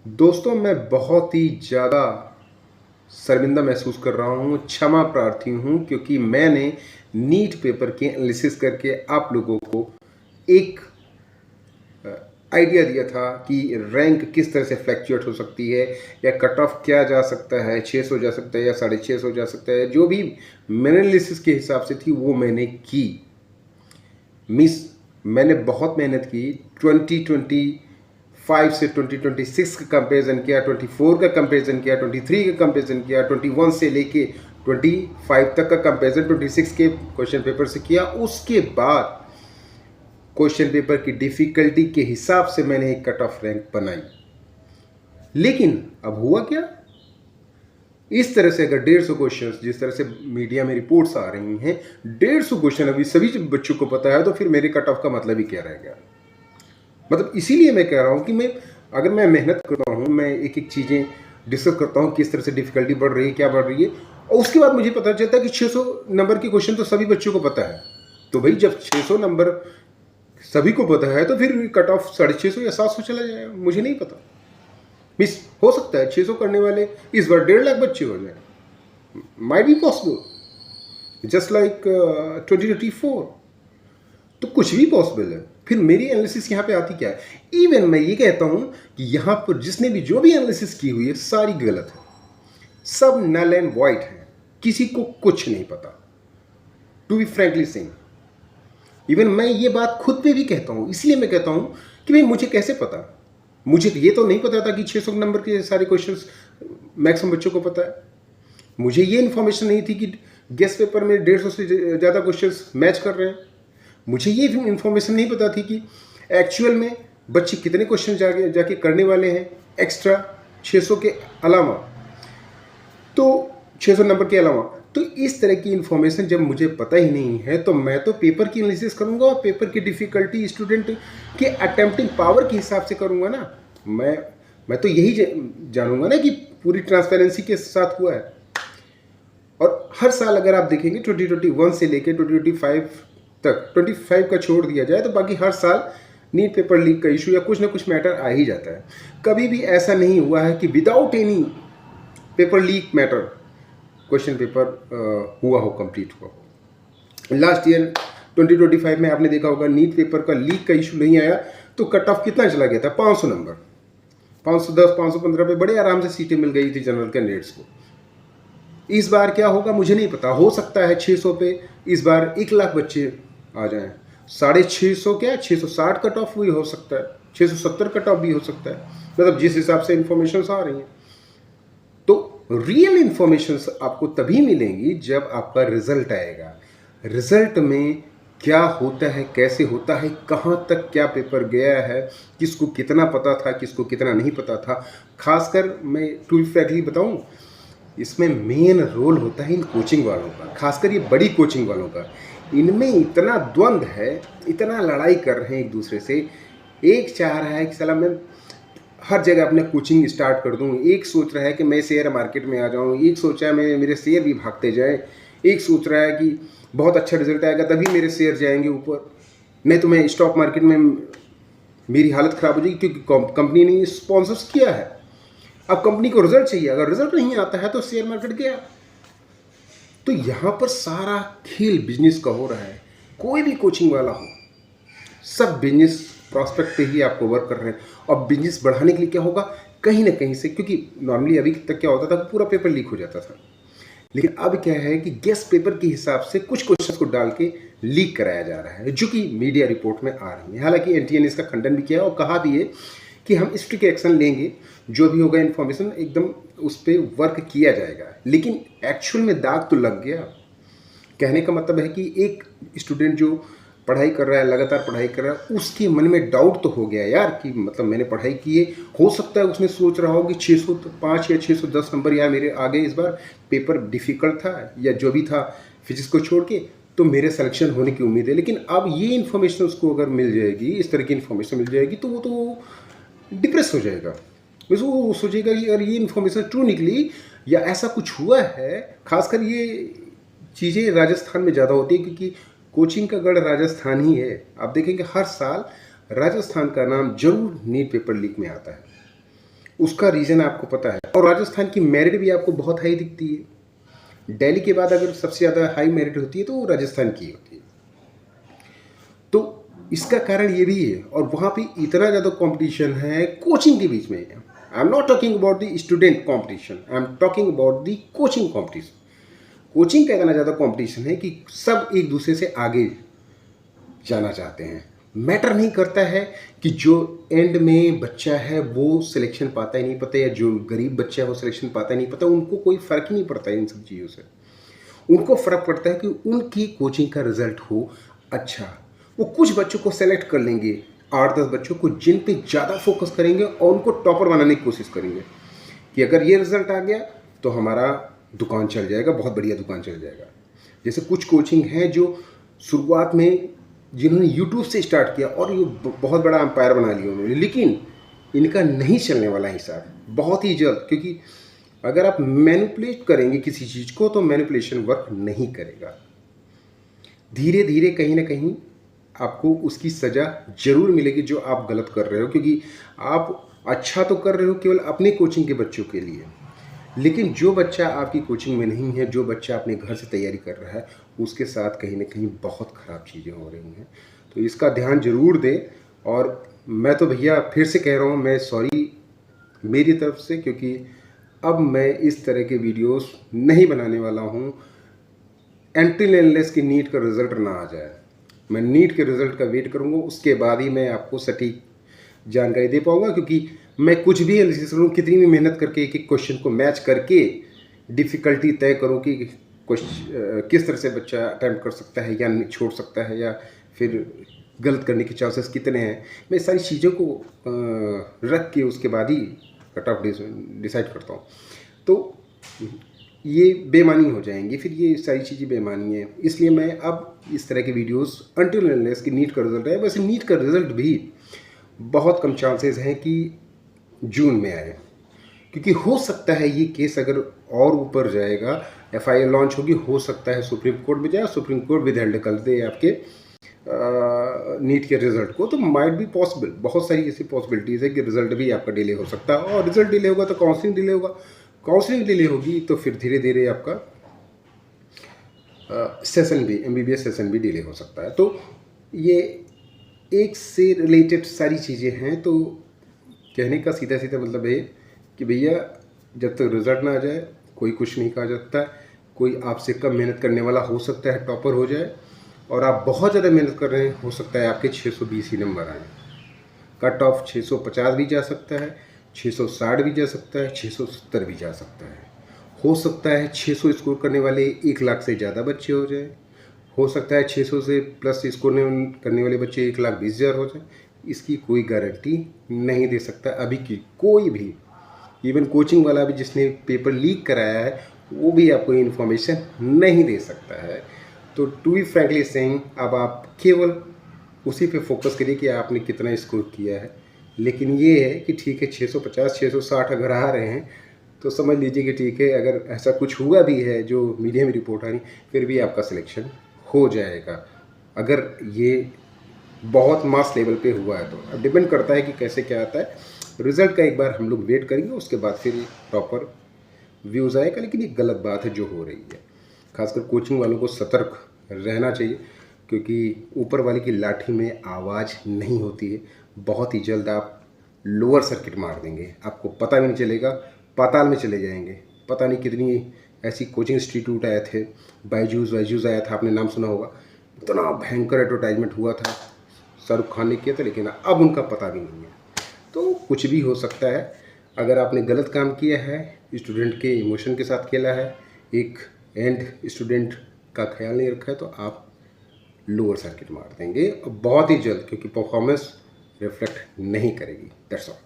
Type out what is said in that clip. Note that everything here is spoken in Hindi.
दोस्तों, मैं बहुत ही ज़्यादा शर्मिंदा महसूस कर रहा हूँ, क्षमा प्रार्थी हूँ क्योंकि मैंने नीट पेपर के एनालिसिस करके आप लोगों को एक आइडिया दिया था कि रैंक किस तरह से फ्लैक्चुएट हो सकती है या कट ऑफ क्या जा सकता है, 600 जा सकता है या 650 जा सकता है। जो भी मैंने एनालिसिस के हिसाब से थी वो मैंने की। मिस मैंने बहुत मेहनत की। 2025 से 2026 का कंपेरिजन किया, 24 का कंपेरिजन किया, 23 का कंपेरिजन किया, 21 से लेके 25 तक का कंपेरिजन 26 के क्वेश्चन पेपर से किया। उसके बाद क्वेश्चन पेपर की डिफिकल्टी के हिसाब से मैंने एक कट ऑफ रैंक बनाई। लेकिन अब हुआ क्या, इस तरह से अगर 150 क्वेश्चन, जिस तरह से मीडिया में रिपोर्ट्स आ रही हैं, 150 क्वेश्चन अभी सभी बच्चों को पता है, तो फिर मेरे कट ऑफ का मतलब ही क्या रह गया। मतलब इसीलिए मैं कह रहा हूं कि अगर मैं मेहनत करता हूं, मैं एक एक चीज़ें डिस्कस करता हूं, किस तरह से डिफिकल्टी बढ़ रही है, क्या बढ़ रही है, और उसके बाद मुझे पता चलता है कि 600 नंबर के क्वेश्चन तो सभी बच्चों को पता है। तो भाई जब 600 नंबर सभी को पता है तो फिर कट ऑफ 650 या 700 चला जाएगा, मुझे नहीं पता। मिस हो सकता है 600 करने वाले इस बार 1.5 लाख बच्चे हो जाए, might be possible, just like 2024। तो कुछ भी पॉसिबल है। फिर मेरी एनालिसिस यहाँ पे आती क्या है, इवन मैं ये कहता हूँ कि यहाँ पर जिसने भी जो भी एनालिसिस की हुई है सारी गलत है, सब नल एंड वाइट है, किसी को कुछ नहीं पता। To be frankly saying, even मैं ये बात खुद पे भी कहता हूँ। इसलिए मैं कहता हूँ कि भाई मुझे कैसे पता, मुझे ये तो नहीं पता था कि 600 नंबर के सारे क्वेश्चंस मैक्सिमम बच्चों को पता है। मुझे ये इन्फॉर्मेशन नहीं थी कि गेस्ट पेपर में 150 से ज़्यादा क्वेश्चंस मैच कर रहे हैं। मुझे ये इन्फॉर्मेशन नहीं पता थी कि एक्चुअल में बच्चे कितने क्वेश्चन जाके करने वाले हैं एक्स्ट्रा 600 के अलावा, तो 600 नंबर के अलावा। तो इस तरह की इन्फॉर्मेशन जब मुझे पता ही नहीं है तो मैं तो पेपर की एनालिसिस करूंगा और पेपर की डिफ़िकल्टी स्टूडेंट के अटेम्प्टिंग पावर के हिसाब से करूंगा ना। मैं तो यही जानूंगा ना कि पूरी ट्रांसपेरेंसी के साथ हुआ है। और हर साल अगर आप देखेंगे 2021 से लेकर 2025 तक, 25 का छोड़ दिया जाए तो बाकी हर साल नीट पेपर लीक का इशू या कुछ ना कुछ मैटर आ ही जाता है। कभी भी ऐसा नहीं हुआ है कि without any paper leak matter question paper हुआ हो, कंप्लीट हुआ हो। लास्ट ईयर 2025 में आपने देखा होगा नीट पेपर का लीक का इशू नहीं आया तो कट ऑफ कितना चला गया था, 500 नंबर, 510 515 पे बड़े आराम से सीटें मिल गई थी जनरल कैंडिडेट्स को। इस बार क्या होगा मुझे नहीं पता, हो सकता है 600 पे इस बार 1 लाख बच्चे आ जाएं। 650 क्या 660 कट ऑफ भी हो सकता है, 670 कट ऑफ भी हो सकता है, मतलब जिस हिसाब से इंफॉर्मेशन आ रही हैं। तो रियल इंफॉर्मेशन आपको तभी मिलेंगी जब आपका रिजल्ट आएगा। रिजल्ट में क्या होता है, कैसे होता है, कहाँ तक क्या पेपर गया है, किसको कितना पता था, किसको कितना नहीं पता था। खासकर मैं टू फ्रैंकली बताऊं, इसमें मेन रोल होता है इन कोचिंग वालों का, खासकर ये बड़ी कोचिंग वालों का। इनमें इतना द्वंद्व है, इतना लड़ाई कर रहे हैं एक दूसरे से। एक चाह रहा है कि साला मैं हर जगह अपने कोचिंग स्टार्ट कर दूं, एक सोच रहा है कि मैं शेयर मार्केट में आ जाऊं, एक सोच रहा है मेरे शेयर भी भागते जाएं, एक सोच रहा है कि बहुत अच्छा रिजल्ट आएगा तभी मेरे शेयर जाएंगे ऊपर, नहीं तो मैं स्टॉक मार्केट में मेरी हालत ख़राब हो जाएगी क्योंकि कंपनी ने स्पॉन्सर्स किया है। अब कंपनी को रिजल्ट चाहिए, अगर रिजल्ट नहीं आता है तो शेयर मार्केट गया। तो यहाँ पर सारा खेल बिजनेस का हो रहा है। कोई भी कोचिंग वाला हो, सब बिजनेस प्रॉस्पेक्ट पे ही आपको वर्क कर रहे हैं। और बिजनेस बढ़ाने के लिए क्या होगा, कहीं ना कहीं से, क्योंकि नॉर्मली अभी तक क्या होता था कि पूरा पेपर लीक हो जाता था, लेकिन अब क्या है कि गेस्ट पेपर के हिसाब से कुछ क्वेश्चंस को डाल के लीक कराया जा रहा है, जो कि मीडिया रिपोर्ट में आ रही है। हालांकि एनटीए ने इसका खंडन भी किया और कहा भी है कि हम स्ट्रिक्ट एक्शन लेंगे, जो भी होगा इन्फॉर्मेशन एकदम उस पर वर्क किया जाएगा। लेकिन एक्चुअल में दाग तो लग गया। कहने का मतलब है कि एक स्टूडेंट जो पढ़ाई कर रहा है, लगातार पढ़ाई कर रहा है, उसके मन में डाउट तो हो गया यार कि मतलब मैंने पढ़ाई की है। हो सकता है उसने सोच रहा हो कि 605 या 610 नंबर यार मेरे आ गए, इस बार पेपर डिफ़िकल्ट था या जो भी था फिजिक्स को छोड़ के, तो मेरे सिलेक्शन होने की उम्मीद है। लेकिन अब ये इन्फॉर्मेशन उसको अगर मिल जाएगी, इस तरह की इन्फॉर्मेशन मिल जाएगी, तो वो तो डिप्रेस हो जाएगा। वो सोचेगा कि अगर ये इन्फॉर्मेशन ट्रू निकली या ऐसा कुछ हुआ है। खासकर ये चीज़ें राजस्थान में ज़्यादा होती है क्योंकि कोचिंग का गढ़ राजस्थान ही है। आप देखेंगे हर साल राजस्थान का नाम जरूर नीट पेपर लीक में आता है। उसका रीज़न आपको पता है। और राजस्थान की मेरिट भी आपको बहुत हाई दिखती है। दिल्ली के बाद अगर सबसे ज़्यादा हाई मेरिट होती है तो वो राजस्थान की होती है। तो इसका कारण ये भी है, और वहाँ पे इतना ज़्यादा कंपटीशन है कोचिंग के बीच में। I am not talking about the student competition, I am talking about the coaching competition. Coaching का इतना ज़्यादा कंपटीशन है कि सब एक दूसरे से आगे जाना चाहते हैं। मैटर नहीं करता है कि जो एंड में बच्चा है वो सिलेक्शन पाता ही नहीं पता, या जो गरीब बच्चा है वो सिलेक्शन पाता ही नहीं पता, उनको कोई फ़र्क ही नहीं पड़ता इन सब चीज़ों से। उनको फ़र्क पड़ता है कि उनकी कोचिंग का रिज़ल्ट हो अच्छा। वो कुछ बच्चों को सेलेक्ट कर लेंगे, 8-10 बच्चों को, जिन पे ज़्यादा फोकस करेंगे और उनको टॉपर बनाने की कोशिश करेंगे कि अगर ये रिज़ल्ट आ गया तो हमारा दुकान चल जाएगा, बहुत बढ़िया दुकान चल जाएगा। जैसे कुछ कोचिंग हैं जो शुरुआत में जिन्होंने यूट्यूब से स्टार्ट किया और ये बहुत बड़ा एम्पायर बना लिया उन्होंने, लेकिन इनका नहीं चलने वाला हिसाब बहुत ही जल्द, क्योंकि अगर आप मैनिपुलेट करेंगे किसी चीज़ को तो मैनिपुलेशन वर्क नहीं करेगा। धीरे धीरे कहीं ना कहीं आपको उसकी सज़ा ज़रूर मिलेगी जो आप गलत कर रहे हो, क्योंकि आप अच्छा तो कर रहे हो केवल अपने कोचिंग के बच्चों के लिए, लेकिन जो बच्चा आपकी कोचिंग में नहीं है, जो बच्चा अपने घर से तैयारी कर रहा है, उसके साथ कहीं ना कहीं बहुत ख़राब चीज़ें हो रही हैं। तो इसका ध्यान ज़रूर दें। और मैं तो भैया फिर से कह रहा हूँ, मैं सॉरी मेरी तरफ से, क्योंकि अब मैं इस तरह के वीडियोस नहीं बनाने वाला हूँ एंटिल एनलेस कि नीट का रिज़ल्ट ना आ जाए। मैं नीट के रिज़ल्ट का वेट करूँगा, उसके बाद ही मैं आपको सटीक जानकारी दे पाऊँगा, क्योंकि मैं कुछ भी एनालिसिस करूँ, कितनी भी मेहनत करके एक एक क्वेश्चन को मैच करके डिफ़िकल्टी तय करूँ कि किस तरह से बच्चा अटैम्प्ट कर सकता है या छोड़ सकता है, या फिर गलत करने के चांसेस कितने हैं। मैं सारी चीज़ों को रख के उसके बाद ही कट ऑफ डिसाइड करता हूँ। तो ये बेमानी हो जाएंगी, फिर ये सारी चीज़ें बेमानी है। इसलिए मैं अब इस तरह के वीडियोस अनटिल अनलेस कि नीट का रिज़ल्ट है। वैसे नीट का रिज़ल्ट भी बहुत कम चांसेस हैं कि जून में आए, क्योंकि हो सकता है ये केस अगर और ऊपर जाएगा, एफआईआर लॉन्च होगी, हो सकता है सुप्रीम कोर्ट में जाए, सुप्रीम कोर्ट विदहेल्ड कर दे आपके नीट के रिज़ल्ट को। तो माइट भी पॉसिबल, बहुत सारी ऐसी पॉसिबिलिटीज़ है कि रिज़ल्ट भी आपका डिले हो सकता है। और रिज़ल्ट डिले होगा तो काउंसलिंग डिले होगा, काउंसलिंग डिले होगी तो फिर धीरे धीरे आपका सेशन भी, एमबीबीएस सेशन भी डिले हो सकता है। तो ये एक से रिलेटेड सारी चीज़ें हैं। तो कहने का सीधा सीधा मतलब है कि भैया जब तक रिज़ल्ट ना आ जाए कोई कुछ नहीं कहा जाता। कोई आपसे कम मेहनत करने वाला हो सकता है टॉपर हो जाए, और आप बहुत ज़्यादा मेहनत कर रहे हैं, हो सकता है आपके 620 ही नंबर आए। कट ऑफ 650 भी जा सकता है, 660 भी जा सकता है, 670 भी जा सकता है। हो सकता है 600 स्कोर करने वाले 1 लाख से ज़्यादा बच्चे हो जाए, हो सकता है 600 से प्लस स्कोर करने वाले बच्चे 1,20,000 हो जाए। इसकी कोई गारंटी नहीं दे सकता अभी की कोई भी। इवन कोचिंग वाला भी जिसने पेपर लीक कराया है वो भी आपको इन्फॉर्मेशन नहीं दे सकता है। तो टू बी फ्रैंकली सेइंग, अब आप केवल उसी पे फोकस करिए कि आपने कितना स्कोर किया है। लेकिन ये है कि ठीक है 650 660 अगर आ रहे हैं तो समझ लीजिए कि ठीक है, अगर ऐसा कुछ हुआ भी है जो मीडिया में रिपोर्ट आ रही, फिर भी आपका सिलेक्शन हो जाएगा, अगर ये बहुत मास लेवल पे हुआ है तो। अब डिपेंड करता है कि कैसे क्या आता है। रिज़ल्ट का एक बार हम लोग वेट करेंगे, उसके बाद फिर प्रॉपर व्यूज़ आएगा। लेकिन ये गलत बात है जो हो रही है। खासकर कोचिंग वालों को सतर्क रहना चाहिए, क्योंकि ऊपर वाले की लाठी में आवाज़ नहीं होती है। बहुत ही जल्द आप लोअर सर्किट मार देंगे, आपको पता भी नहीं चलेगा, पाताल में चले जाएंगे। पता नहीं कितनी ऐसी कोचिंग इंस्टीट्यूट आए थे, बायजूस आया था, आपने नाम सुना होगा। इतना भयंकर एडवर्टाइजमेंट हुआ था, शाहरुख खान ने किया था, लेकिन अब उनका पता भी नहीं है। तो कुछ भी हो सकता है। अगर आपने गलत काम किया है, स्टूडेंट के इमोशन के साथ खेला है, एक एंड स्टूडेंट का ख्याल नहीं रखा है, तो आप लोअर सर्किट मार देंगे बहुत ही जल्द, क्योंकि परफॉर्मेंस रिफ्लेक्ट नहीं करेगी। That's all.